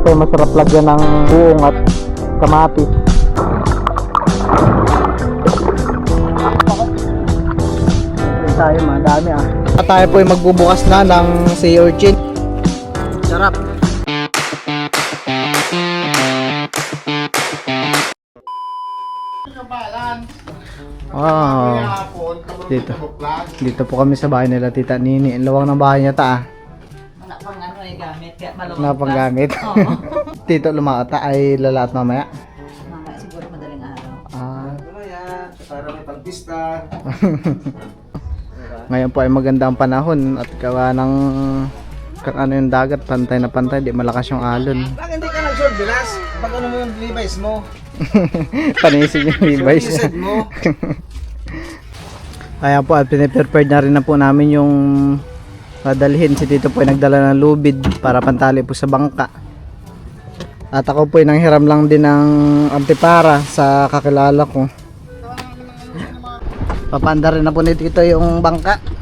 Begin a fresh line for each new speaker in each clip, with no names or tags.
po ay masarap lagyan ng buong at kamatis. Tayo madami ah. At tayo po ay magbubukas na ng sea urchin. Sarap. Wow. Dito po kami sa bahay nila Tita Nini. Ang lawang ng bahay niya ta ah.
Wala pang ano ay gamit, kaya maluwag
Wala pang gamit.
Oo.
Tito lumata ay lalaat mamaya.
Mamaya siguro madaling araw.
Ah.
Para may pagpista.
Ngayon po ay maganda ang panahon at gawa ng ano yung dagat, pantay na pantay, di malakas yung alon.
Bakit hindi ka nag-short bilas? Pag ano mo yung Levi's mo?
Panisig yung Levi's.
Short mo?
Kaya po at piniprepared na rin na po namin yung dadalhin. Si Tito po ay nagdala ng lubid para pantali po sa bangka. At ako po ay nanghiram lang din ng antipara sa kakilala ko. Papanda rin na po ni Tito yung bangka.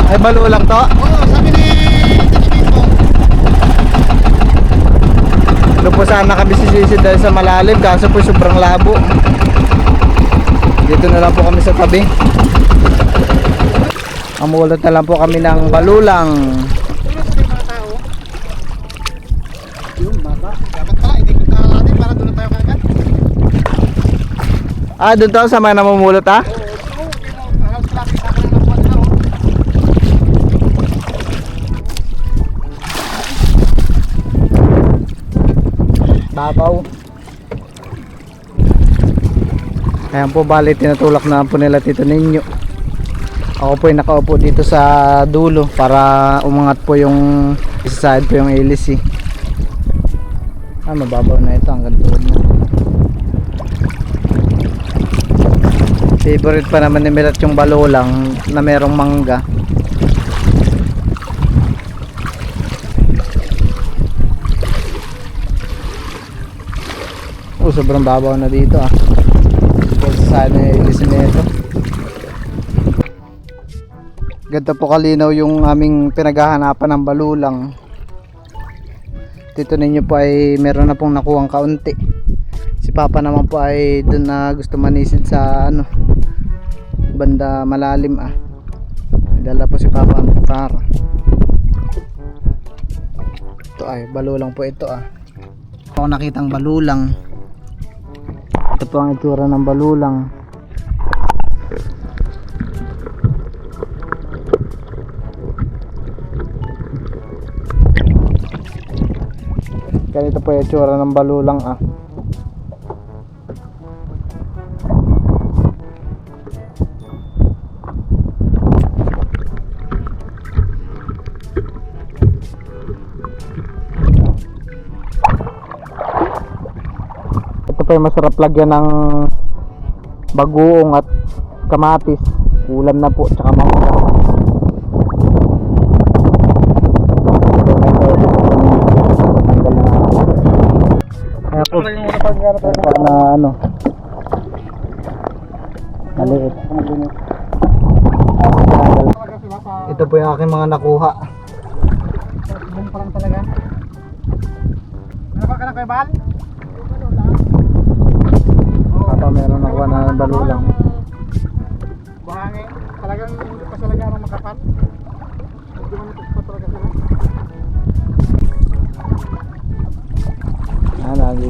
Ay balo lang to?
Oo, sabi ni Tito mo.
Doon po sana kami sisisid dahil sa malalim kaso po sobrang labo. Dito na lang po kami sa tabi. Amulot na lang po kami ng balulang.
Dapat pala, hindi ko natin para doon tayo kagad.
Ah, doon to sa mga namumulot ha?
Halos lapit ako na nakuha na.
Babaw. Ayan po, bali tinutulak na po nila Tito Ninyo. Ako po ay nakaupo dito sa dulo para umangat po yung isa side po yung ilis eh. Ah, mababaw na ito hanggang tulad na. Favorite pa naman ni Mirat yung balolang na merong mangga. Oh, sobrang babaw na dito ah. Kasi sana ilisin nito. Ganito po kalinaw yung aming pinaghahanapan ng balulang. Tito Ninyo po ay meron na pong nakuhang kaunti. Si Papa naman po ay doon na gusto manisid sa ano, banda malalim ah. May dala po si Papa ang para. Ito ay balulang po ito ah. Ako nakitang balulang. Ito po ang itsura ng balulang. Ganito po yung itsura ng balulang ah. Ito po yung masarap lagyan ng bagoong at kamatis. Ulam na po, tsaka mangga. Kaya po, na ano, maliit. Ito po yung aking mga nakuha.
Bum pa lang talaga. Ano ba ka na kay Bal?
Papa meron nakuha na balulang.
Buhangin. Talagang hindi pa talaga ang makapal. Hindi mo pa talaga sila.
Lagi.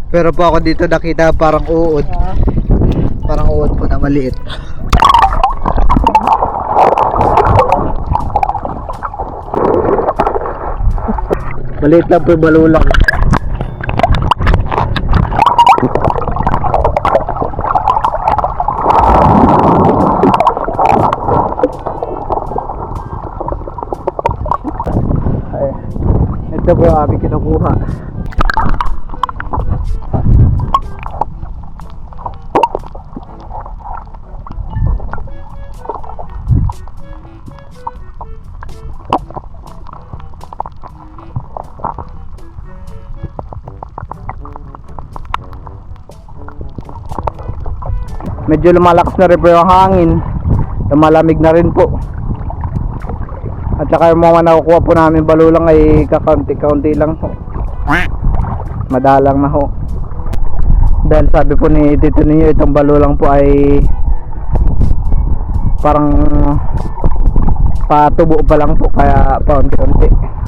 Pero po ako dito nakita parang uod. Parang uod po na maliit. Maliit lang po yung balulang. Ay, ito po yung aming kinukuha. Medyo lumalakas na rin po yung hangin. Lumalamig na rin po. At saka yung mga nakukuha po namin balulang ay kakaunti-kaunti lang po. Madalang na ho. Dahil sabi po ni Tito ninyo, itong balulang po ay parang patubo pa lang po, kaya paunti-unti.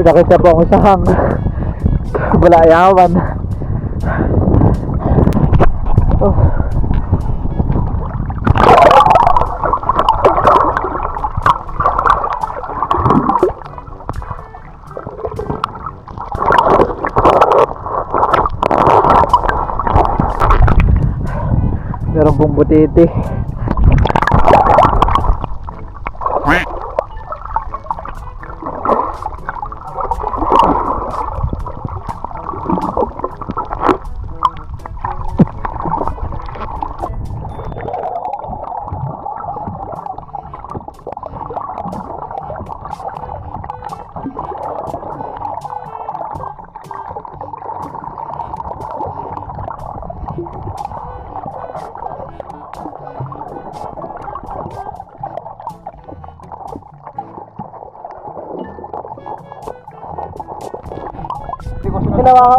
Nakita po ako sa hang. Balayawan. Oh. Meron pong butiti.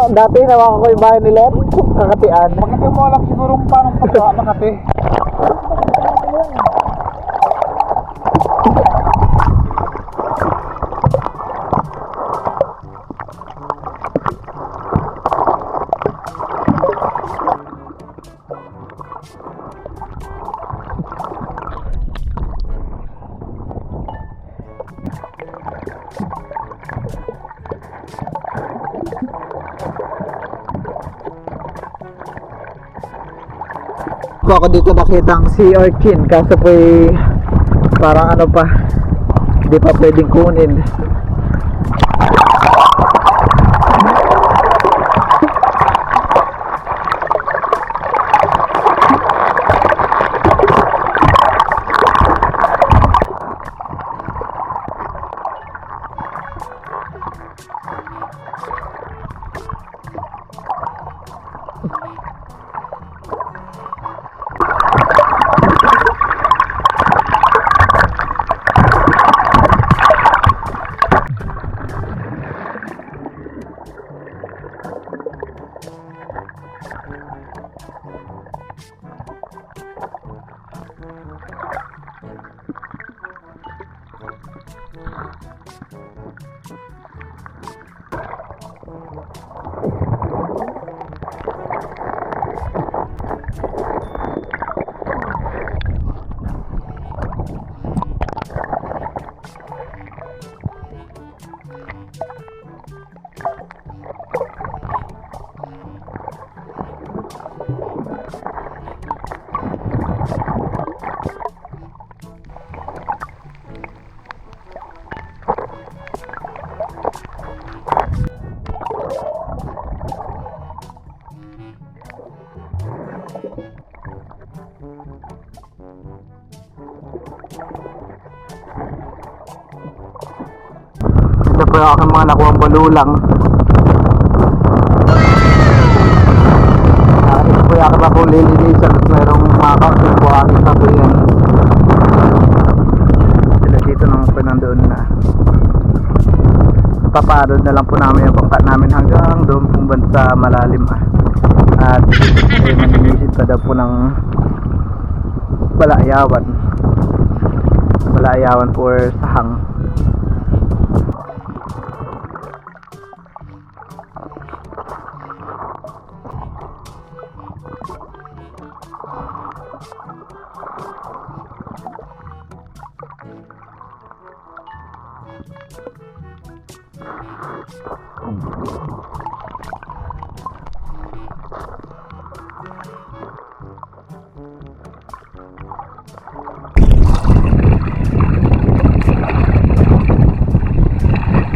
Dati nawakan ko yung bahay nila, kakatian.
Bakit mo alam siguro paano pagka Makati?
Po ako dito nakita ang sea urchin, kaso po parang ano pa, hindi pa pwedeng kunin. Ito po yung aking mga nakuhang balulang. Ito po yung aking akong lilinisan at mayroong mga kaunting buhangin pa po yan. ipapaadod na lang po namin yung bangka namin hanggang doon pong banda malalim at maninisid pa daw po ng balaayawan or sahang.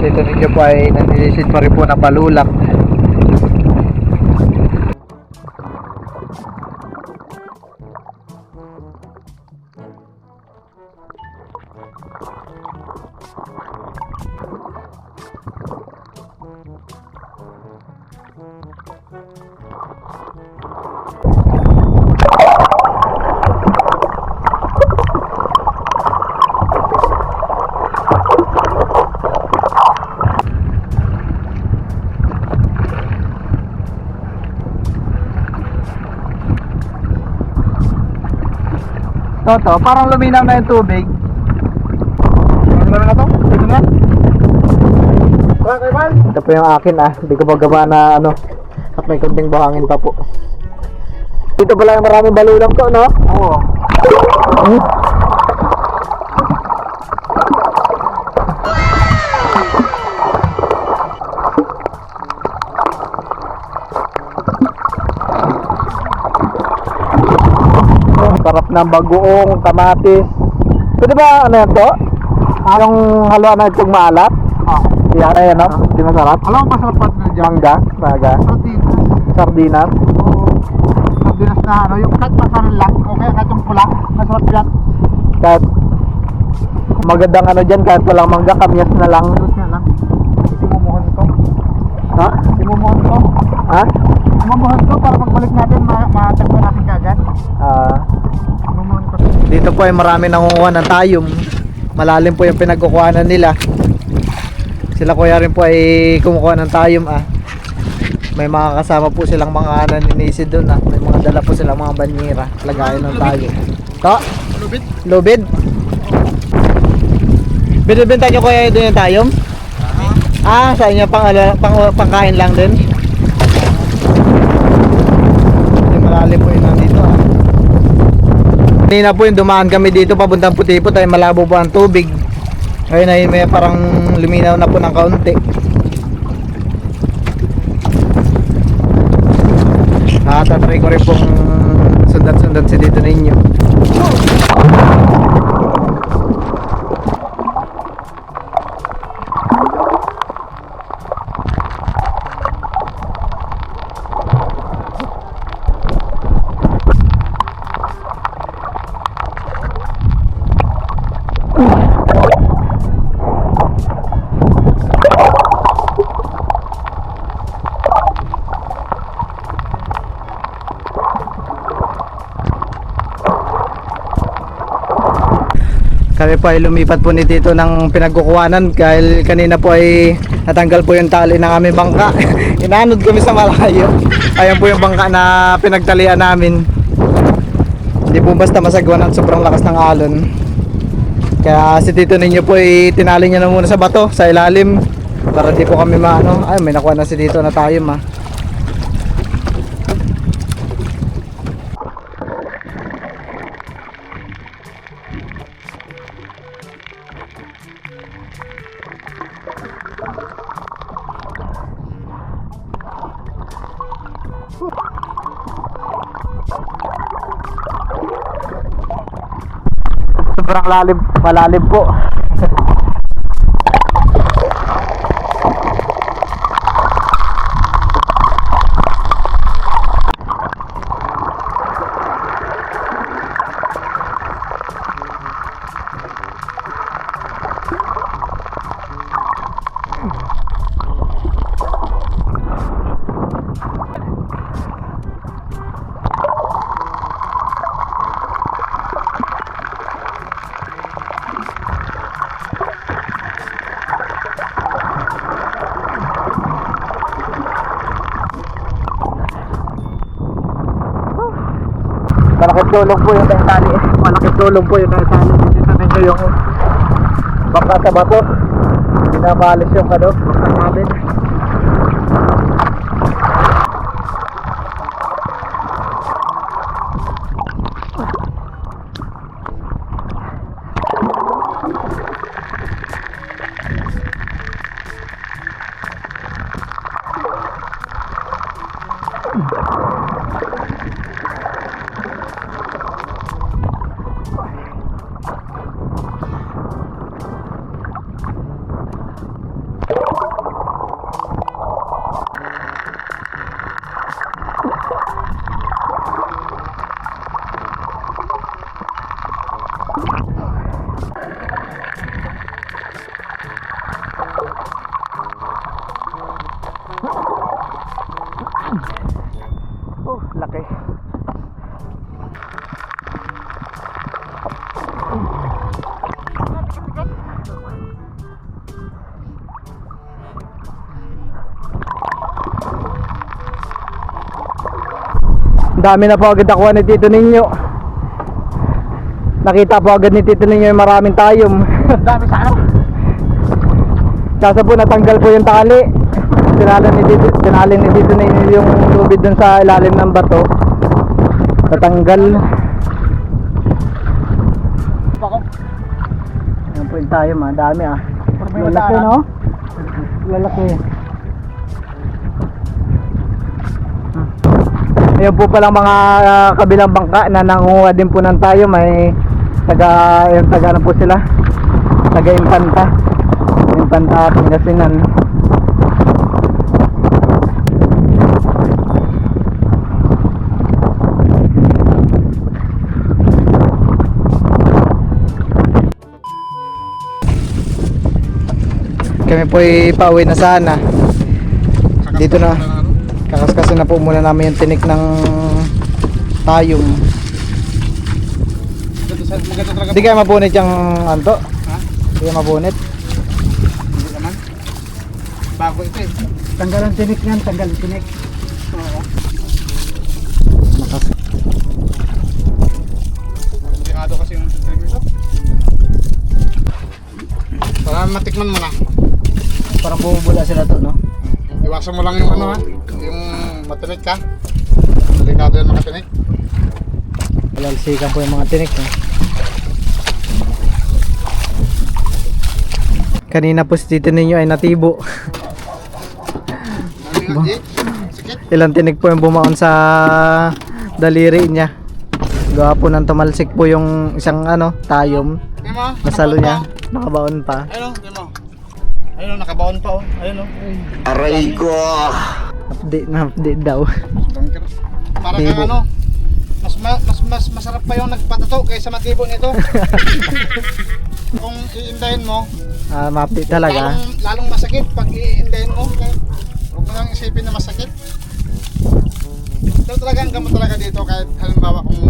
Dito ninyo po ay nanilisid pa rin po na palulak. Toto, parang luminaw na yung tubig.
Ano na to? Ito na? Wala kayo ba?
Ito po yung akin hindi ko magawa na ano. At may kunting buhangin pa po. Dito pala yung maraming balulang to, no?
Oo.
Sarap ng bagoong, kamatis. Pwede ba ano yan to? Yung haluan na itong maalat? Yan, ayan no? Di masarap?
Alam mo masarap pa na dyan?
Mangga, maga,
Sardinas.
sardinas.
Oo. Sardinas na ano, yung kahit masaran lang, o kaya kahit yung pula, masarap yan.
Kahit magandang ano dyan, kahit walang mangga, kamyas na lang.
Sarap nga lang. Simumuhan ko.
Ha?
Simumuhan ko.
Ha?
Simumuhan ko para pagbalik natin, matagpo natin kagad. Simumuhan ko.
Dito po ay marami nangunguha ng tayom. Malalim po yung pinagkukuhanan nila. Sila kuya rin po ay kumukuha ng tayom May mga kasama po silang mga naninisid doon May mga dala po silang mga banyera. Lagayan ng tayom. To?
Lubid?
Lubid? Binibenta nyo kuya doon yung tayom? Sa inyo pangkain lang din? Malalim po yun nandito Kanina po yung dumaan kami dito papuntang Putipot ay malabo po ang tubig. Ngayon ay may parang luminaw na po ng kaunti. Tatry ko rin pong sundan-sundan si dito ninyo. Kami po ay lumipat po ni Tito ng pinagkukuhanan dahil kanina po ay natanggal po yung tali ng aming bangka. Inanod kami sa malayo. Ayan po yung bangka na pinagtalian namin. Hindi po basta masagwan at sobrang lakas ng alon. Kaya si Tito ninyo po ay tinali niya na muna sa bato, sa ilalim. Para di po kami maano. Ay, may nakuha na si Tito na tayo Sobrang malalim po. Malaking tulong po yung naitali. Malaking tulong po yung naitali. Dito ninyo yung baka sa bato. Binabalis yung baka namin. Laki. Dami na po agad nakuha ni Tito Ninyo. Nakita po agad ni Tito Ninyo yung maraming tayom.
Dami sa ano?
Kasa po natanggal po yung tali. Tinali ni Tito Ninyo yung lubid dun sa ilalim ng bato. Natanggal.
Bako.
Yan po yung tayom ah, dami ah.
May
Lalaki
madaan.
no? Lalaki. Ayun po palang mga kabilang bangka na nangunguha din po ng tayo. May taga na po sila. Taga Impanta Pangasinan. Kami po ay pauwi na sana. Dito na. Kakaskasin na po muna namin yung tinik ng tayong.
Maganda talaga.
Hindi kaya mabunit yung anto?
Ha?
Hindi kaya mabunit?
Hindi naman. Bago ito eh.
Tanggal ang tinik yan, tanggal ang tinik.
Oo.
Nakas.
Delikado kasi yung trigger ito. Para matikman mo na.
Parang bumubula sila to, no?
Iwasan mo lang yung ano ha. Yung matinik ka. Delikado yan makatinik.
Palalsikan po yung mga tinik, no? Kanina po si Tito Ninyo ay natibo.
Ano yun? Sikit.
Ilang tinik po yung bumaon sa daliri niya. Gawa po ng tumalsik po yung isang ano, tayom.
Di mo?
Nasalo niya. Nakabaon pa.
Ayun o, di mo? Ayun o, nakabaon pa o. Ayun o.
Aray ko!
Update na update daw.
Para
Tibo.
kang ano, mas masarap pa yung nagpatato kaysa matibo nito. Kung iindahin mo,
Ma-update talaga.
lalong masakit pag iindahin mo. Huwag mo lang isipin na masakit. Ito talaga ang gamot talaga dito kahit halimbawa kung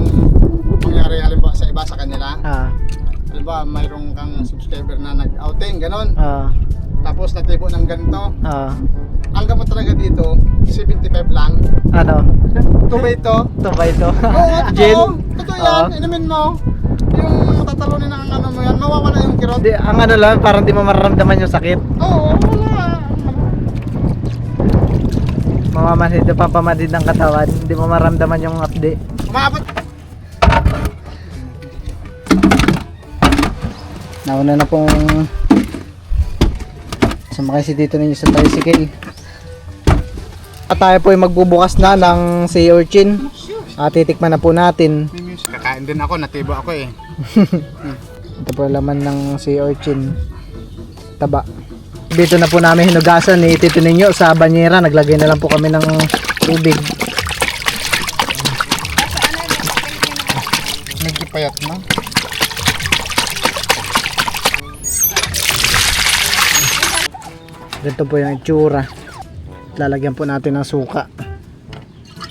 mangyari halimbawa sa iba sa kanila. Halimbawa mayroong kang subscriber na nag-outing, ganon. Tapos natibo ng ganito. Ang gamot talaga dito, 75 lang.
Ano?
Tubay ito.
Ito ba ito?
Oo,
Gin?
totoo yan. Inumin mo. Yung matatalunin ng ano mo yan, mawawala yung kirot.
Di, ang ano lang, parang di mo mararamdaman yung sakit.
Oo, wala.
Mamamanhid o pampamanhid ng katawan, hindi mo maramdaman yung update.
Umabot.
Nauna na pong sumakay si Tito Ninyo sa tricycle. At tayo po ay magbubukas na ng sea urchin. Titikman na po natin.
Kakain din ako, natibo ako eh.
Ito po laman ng sea urchin. Taba. Dito na po namin hinugasan ni Tito Ninyo sa banyera. Naglagay na lang po kami ng tubig.
Medyo payat na.
Dito po yung itsura. Lalagyan po natin ng suka.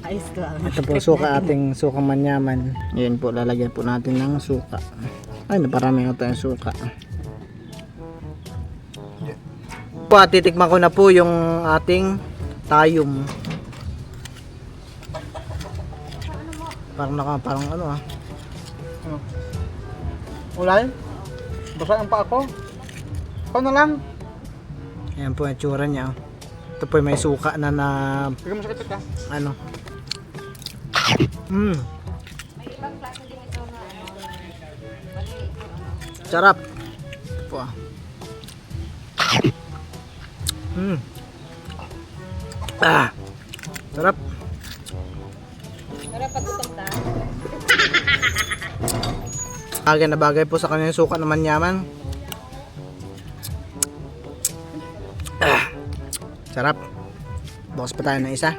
Ayos ko.
Ito po suka, ating sukang manyaman. Ayan po, lalagyan po natin ng suka. Ay, naparami ito yung suka. Po, titikman ko na po yung ating tayom. Parang ano ah.
Ano? Ulay? Basa ang pa ako. Ikaw na lang.
Ayan po yung tsura niya. Oh. Ito po may suka na
Bigyan mo sakit ka.
ano. Mm. Sarap. Ito po ah. Mm. Ah. Sarap.
Para pagutong ta.
Bagay na bagay po sa kanya yung suka na manyaman. Ah. Sarap. Bukas pa tayo ng isa.